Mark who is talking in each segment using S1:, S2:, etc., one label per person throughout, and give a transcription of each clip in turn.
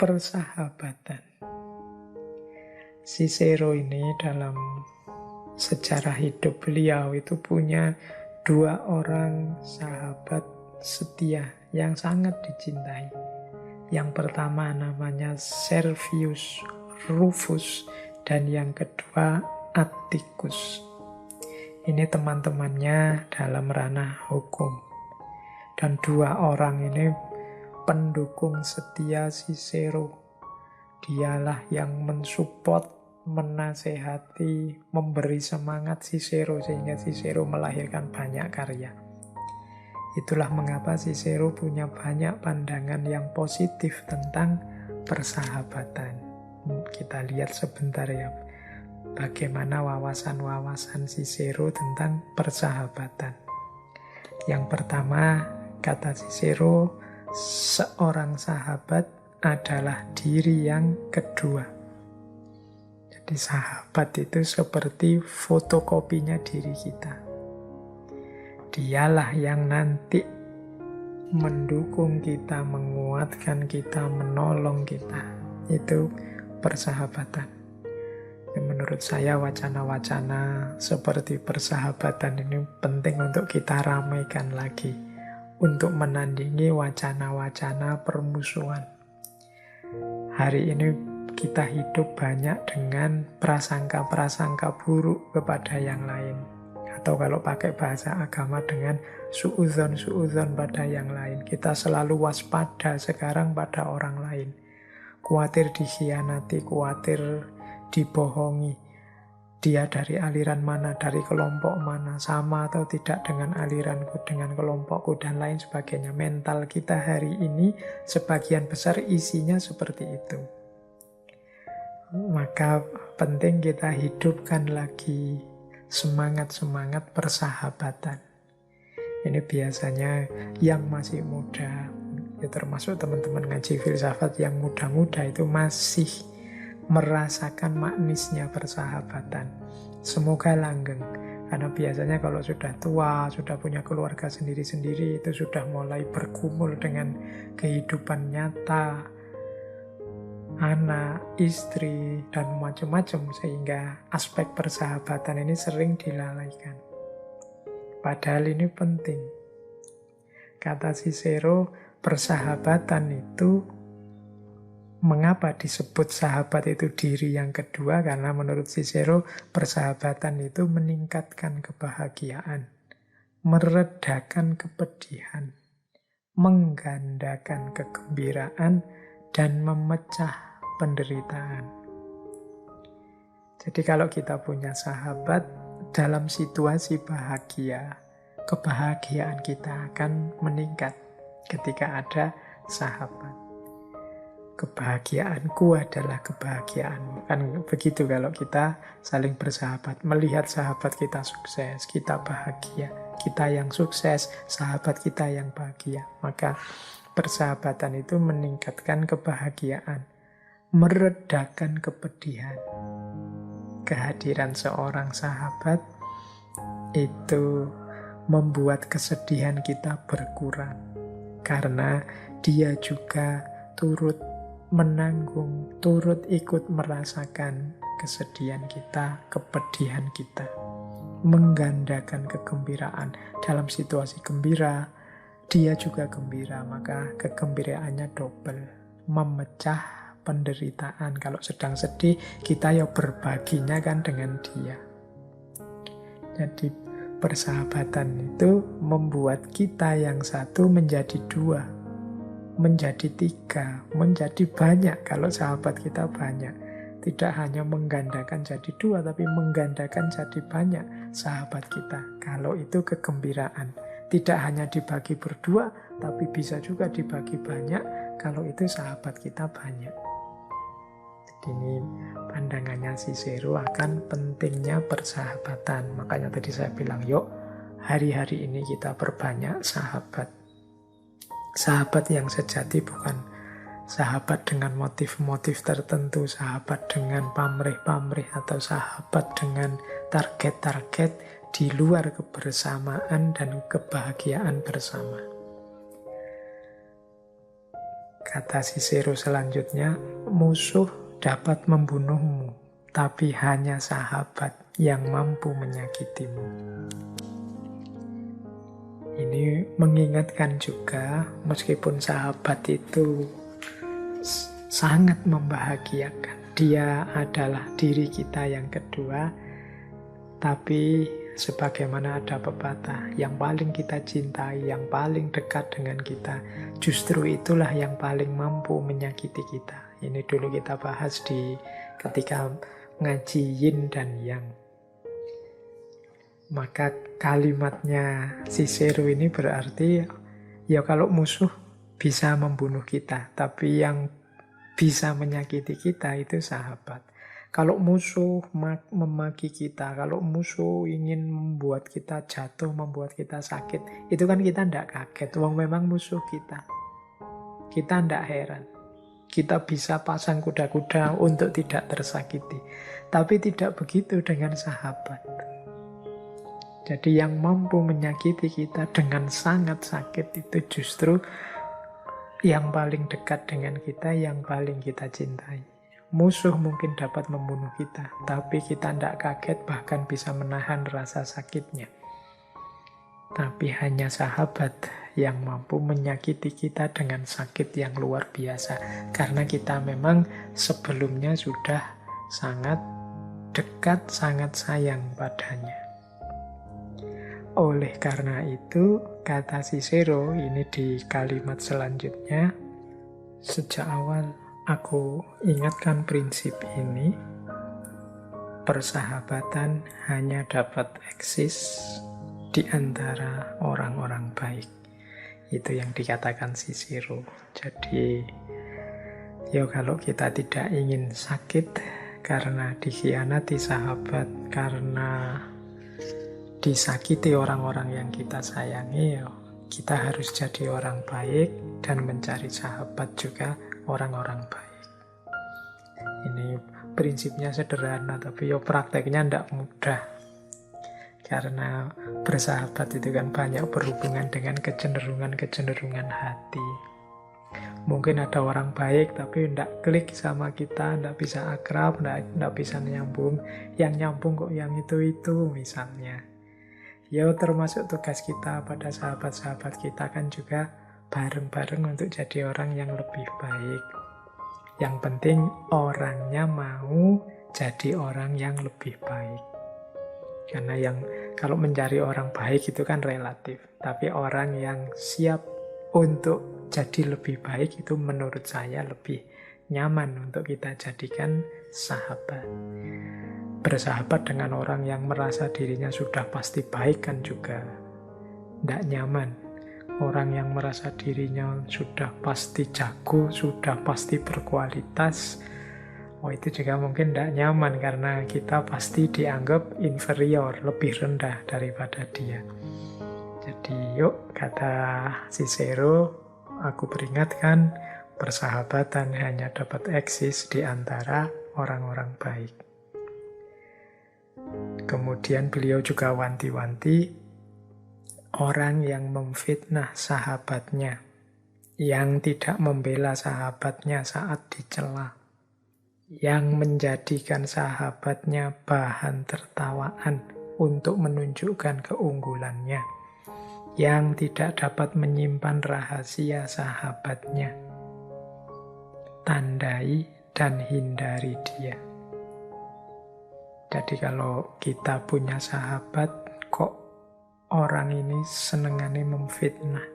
S1: persahabatan. Cicero ini dalam sejarah hidup beliau itu punya 2 orang sahabat setia yang sangat dicintai. Yang pertama namanya Servius Rufus dan yang kedua Atticus. Ini teman-temannya dalam ranah hukum. Dan 2 orang ini pendukung setia Cicero. Dialah yang mensupport, menasehati, memberi semangat Cicero sehingga Cicero melahirkan banyak karya. Itulah mengapa Cicero punya banyak pandangan yang positif tentang persahabatan. Kita lihat sebentar ya, bagaimana wawasan-wawasan Cicero tentang persahabatan. Yang pertama, kata Cicero, seorang sahabat adalah diri yang kedua. Jadi sahabat itu seperti fotokopinya diri kita. Dialah yang nanti mendukung kita, menguatkan kita, menolong kita. Itu persahabatan. Menurut saya wacana-wacana seperti persahabatan ini penting untuk kita ramaikan lagi, untuk menandingi wacana-wacana permusuhan. Hari ini kita hidup banyak dengan prasangka-prasangka buruk kepada yang lain. Atau kalau pakai bahasa agama dengan suudzon pada yang lain. Kita selalu waspada sekarang pada orang lain. Khawatir dikhianati, khawatir dibohongi. Dia dari aliran mana, dari kelompok mana, sama atau tidak dengan aliranku, dengan kelompokku, dan lain sebagainya. Mental kita hari ini sebagian besar isinya seperti itu. Maka penting kita hidupkan lagi semangat-semangat persahabatan. Ini biasanya yang masih muda, ya termasuk teman-teman ngaji filsafat yang muda-muda itu masih merasakan manisnya persahabatan. Semoga langgeng, karena biasanya kalau sudah tua, sudah punya keluarga sendiri-sendiri, itu sudah mulai bergumul dengan kehidupan nyata, anak, istri, dan macam-macam, sehingga aspek persahabatan ini sering dilalaikan. Padahal ini penting. Kata Cicero, persahabatan itu, mengapa disebut sahabat itu diri yang kedua? Karena menurut Cicero, persahabatan itu meningkatkan kebahagiaan, meredakan kepedihan, menggandakan kegembiraan, dan memecah penderitaan. Jadi kalau kita punya sahabat, dalam situasi bahagia, kebahagiaan kita akan meningkat ketika ada sahabat. Kebahagiaanku adalah kebahagiaanmu. Kan begitu kalau kita saling bersahabat. Melihat sahabat kita sukses, kita bahagia. Kita yang sukses, sahabat kita yang bahagia. Maka persahabatan itu meningkatkan kebahagiaan, meredakan kepedihan. Kehadiran seorang sahabat itu membuat kesedihan kita berkurang. Karena dia juga turut menanggung, turut ikut merasakan kesedihan kita, kepedihan kita. Menggandakan kegembiraan. Dalam situasi gembira, dia juga gembira, maka kegembiraannya double. Memecah penderitaan. Kalau sedang sedih, kita ya berbaginya kan dengan dia. Jadi persahabatan itu membuat kita yang satu menjadi 2. Menjadi 3, menjadi banyak kalau sahabat kita banyak. Tidak hanya menggandakan jadi 2, tapi menggandakan jadi banyak sahabat kita. Kalau itu kegembiraan. Tidak hanya dibagi berdua, tapi bisa juga dibagi banyak kalau itu sahabat kita banyak. Jadi ini pandangannya Cicero akan pentingnya persahabatan. Makanya tadi saya bilang, yuk hari-hari ini kita perbanyak sahabat. Sahabat yang sejati bukan sahabat dengan motif-motif tertentu, sahabat dengan pamrih-pamrih, atau sahabat dengan target-target di luar kebersamaan dan kebahagiaan bersama. Kata Cicero selanjutnya, musuh dapat membunuhmu, tapi hanya sahabat yang mampu menyakitimu. Ini mengingatkan juga, meskipun sahabat itu sangat membahagiakan, dia adalah diri kita yang kedua, tapi sebagaimana ada pepatah, yang paling kita cintai, yang paling dekat dengan kita, justru itulah yang paling mampu menyakiti kita. Ini dulu kita bahas ketika ngaji yin dan yang. Maka kalimatnya Cicero ini berarti, ya kalau musuh bisa membunuh kita, tapi yang bisa menyakiti kita itu sahabat. Kalau musuh memaki kita, kalau musuh ingin membuat kita jatuh, membuat kita sakit, itu kan kita tidak kaget. Wong memang musuh kita. Kita tidak heran. Kita bisa pasang kuda-kuda untuk tidak tersakiti. Tapi tidak begitu dengan sahabat. Jadi yang mampu menyakiti kita dengan sangat sakit itu justru yang paling dekat dengan kita, yang paling kita cintai. Musuh mungkin dapat membunuh kita, tapi kita tidak kaget, bahkan bisa menahan rasa sakitnya. Tapi hanya sahabat yang mampu menyakiti kita dengan sakit yang luar biasa. Karena kita memang sebelumnya sudah sangat dekat, sangat sayang padanya. Oleh karena itu, kata Cicero ini di kalimat selanjutnya, sejak awal aku ingatkan prinsip ini, persahabatan hanya dapat eksis di antara orang-orang baik. Itu yang dikatakan Cicero. Jadi, ya kalau kita tidak ingin sakit karena dikhianati sahabat, karena disakiti orang-orang yang kita sayangi, ya kita harus jadi orang baik dan mencari sahabat juga orang-orang baik. Ini prinsipnya sederhana, tapi ya prakteknya tidak mudah. Karena bersahabat itu kan banyak berhubungan dengan kecenderungan-kecenderungan hati. Mungkin ada orang baik tapi tidak klik sama kita, tidak bisa akrab, tidak bisa nyambung. Yang nyambung kok yang itu misalnya. Ya termasuk tugas kita pada sahabat-sahabat kita kan juga bareng-bareng untuk jadi orang yang lebih baik. Yang penting orangnya mau jadi orang yang lebih baik. Karena kalau mencari orang baik itu kan relatif. Tapi orang yang siap untuk jadi lebih baik itu menurut saya lebih nyaman untuk kita jadikan sahabat. Bersahabat dengan orang yang merasa dirinya sudah pasti baik kan juga tidak nyaman. Orang yang merasa dirinya sudah pasti jago, sudah pasti berkualitas, itu juga mungkin tidak nyaman karena kita pasti dianggap inferior, lebih rendah daripada dia. Jadi yuk, kata Cicero, aku peringatkan, persahabatan hanya dapat eksis di antara orang-orang baik. Kemudian beliau juga wanti-wanti orang yang memfitnah sahabatnya, yang tidak membela sahabatnya saat dicela, yang menjadikan sahabatnya bahan tertawaan untuk menunjukkan keunggulannya, yang tidak dapat menyimpan rahasia sahabatnya. Tandai dan hindari dia. Jadi kalau kita punya sahabat, kok orang ini senengannya memfitnah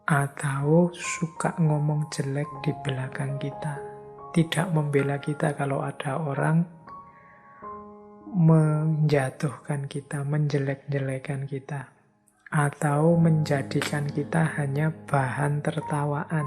S1: atau suka ngomong jelek di belakang kita, tidak membela kita kalau ada orang menjatuhkan kita, menjelek-jelekan kita, atau menjadikan kita hanya bahan tertawaan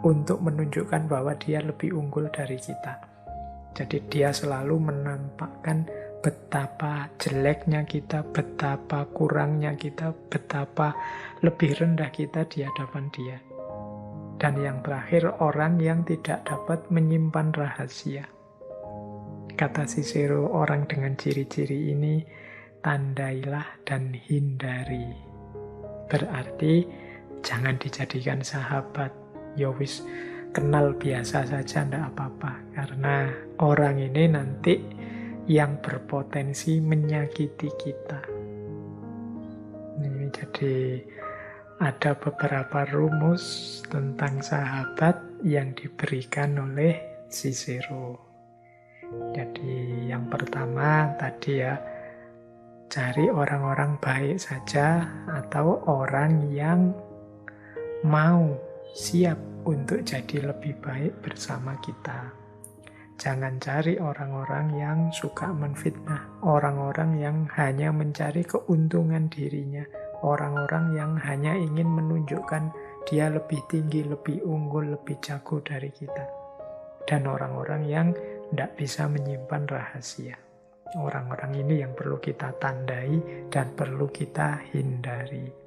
S1: untuk menunjukkan bahwa dia lebih unggul dari kita. Jadi dia selalu menampakkan betapa jeleknya kita, betapa kurangnya kita, betapa lebih rendah kita di hadapan dia. Dan yang terakhir, orang yang tidak dapat menyimpan rahasia. Kata Cicero, orang dengan ciri-ciri ini, tandailah dan hindari. Berarti jangan dijadikan sahabat ya wis kenal biasa saja, ndak apa-apa. Karena orang ini nanti yang berpotensi menyakiti kita. Ini jadi ada beberapa rumus tentang sahabat yang diberikan oleh Cicero. Jadi yang pertama tadi ya, cari orang-orang baik saja atau orang yang mau siap untuk jadi lebih baik bersama kita. Jangan cari orang-orang yang suka menfitnah, orang-orang yang hanya mencari keuntungan dirinya, orang-orang yang hanya ingin menunjukkan dia lebih tinggi, lebih unggul, lebih jago dari kita. Dan orang-orang yang tidak bisa menyimpan rahasia. Orang-orang ini yang perlu kita tandai dan perlu kita hindari.